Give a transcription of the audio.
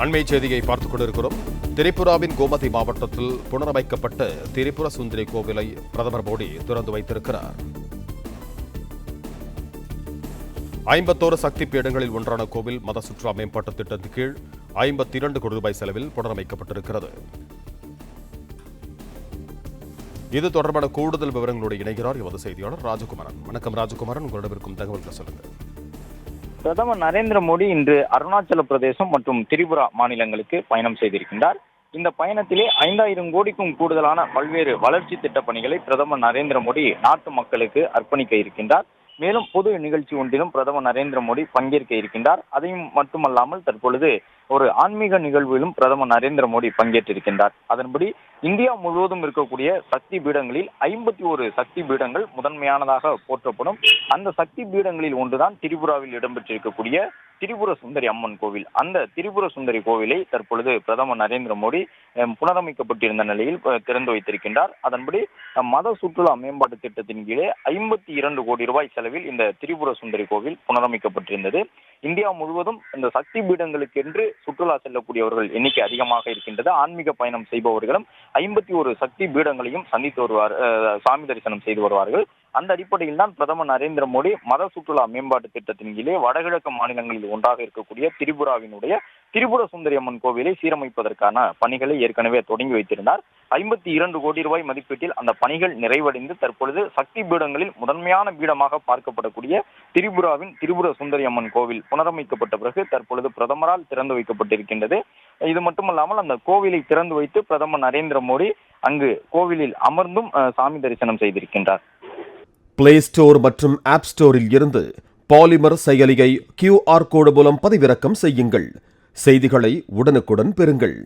அண்மை செய்தியை பார்த்துக் கொண்டிருக்கிறோம். திரிபுராவின் கோமதி மாவட்டத்தில் புனரமைக்கப்பட்ட திரிபுர சுந்தரி கோவிலை பிரதமர் மோடி திறந்து வைத்திருக்கிறார். 51 சக்தி பீடங்களில் ஒன்றான கோவில் மத சுற்றுலா மேம்பாட்டு திட்டத்தின் கீழ் 52 கோடி ரூபாய் செலவில் புனரமைக்கப்பட்டிருக்கிறது. இது தொடர்பான கூடுதல் விவரங்களோடு இணைகிறார் எமது செய்தியாளர் ராஜகுமாரன். வணக்கம் ராஜகுமாரன், உங்களிடம் இருக்கும் தகவல்களை சொல்லுங்கள். பிரதமர் நரேந்திர மோடி இன்று அருணாச்சல பிரதேசம் மற்றும் திரிபுரா மாநிலங்களுக்கு பயணம் செய்திருக்கின்றார். இந்த பயணத்திலே 5000 கோடிக்கும் கூடுதலான பல்வேறு வளர்ச்சி திட்டப் பணிகளை பிரதமர் நரேந்திர மோடி நாட்டு மக்களுக்கு அர்ப்பணிக்க இருக்கின்றார். மேலும் பொது நிகழ்ச்சி ஒன்றிலும் பிரதமர் நரேந்திர மோடி பங்கேற்க இருக்கின்றார். அதையும் மட்டுமல்லாமல் தற்பொழுது ஒரு ஆன்மீக நிகழ்விலும் பிரதமர் நரேந்திர மோடி பங்கேற்றிருக்கின்றார். அதன்படி இந்தியா முழுவதும் இருக்கக்கூடிய சக்தி பீடங்களில் 51 சக்தி பீடங்கள் முதன்மையானதாக போற்றப்படும். அந்த சக்தி பீடங்களில் ஒன்றுதான் திரிபுராவில் இடம்பெற்றிருக்கக்கூடிய திரிபுர சுந்தரி அம்மன் கோவில். அந்த திரிபுர சுந்தரி கோவிலை தற்பொழுது பிரதமர் நரேந்திர மோடி புனரமைக்கப்பட்டிருந்த நிலையில் திறந்து வைத்திருக்கின்றார். அதன்படி மத சுற்றுலா மேம்பாட்டு திட்டத்தின் கீழே 52 கோடி ரூபாய் செலவில் இந்த திரிபுர சுந்தரி கோவில் புனரமைக்கப்பட்டிருந்தது. இந்தியா முழுவதும் இந்த சக்தி பீடங்களுக்கு என்று சுற்றுலா செல்லக்கூடியவர்கள் எண்ணிக்கை அதிகமாக இருக்கின்றது. ஆன்மீக பயணம் செய்பவர்களும் 51 சக்தி பீடங்களையும் சந்தித்து வருவார், சாமி தரிசனம் செய்து வருவார்கள். அந்த அடிப்படையில் தான் பிரதமர் நரேந்திர மோடி மத சுற்றுலா மேம்பாட்டு திட்டத்தின் கீழே வடகிழக்கு மாநிலங்களில் ஒன்றாக இருக்கக்கூடிய திரிபுராவினுடைய திரிபுர சுந்தரி அம்மன் கோவிலை சீரமைப்பதற்கான பணிகளை ஏற்கனவே தொடங்கி வைத்திருந்தார். 52 கோடி ரூபாய் மதிப்பீட்டில் அந்த பணிகள் நிறைவடைந்து தற்பொழுது சக்தி பீடங்களில் முதன்மையான பீடமாக பார்க்கப்படக்கூடிய திரிபுராவின் திரிபுர சுந்தரி அம்மன் கோவில் புனரமைக்கப்பட்ட பிறகு தற்பொழுது பிரதமரால் திறந்து வைக்கப்பட்டிருக்கின்றது. இது மட்டுமல்லாமல் அந்த கோவிலை திறந்து வைத்து பிரதமர் நரேந்திர மோடி அங்கு கோவிலில் அமர்ந்தும் சாமி தரிசனம் செய்திருக்கின்றார். பிளே ஸ்டோர் மற்றும் ஆப் ஸ்டோரில் இருந்து பாலிமர் செயலியை QR கோடு மூலம் பதிவிறக்கம் செய்யுங்கள். செய்திகளை உடனுக்குடன் பெறுங்கள்.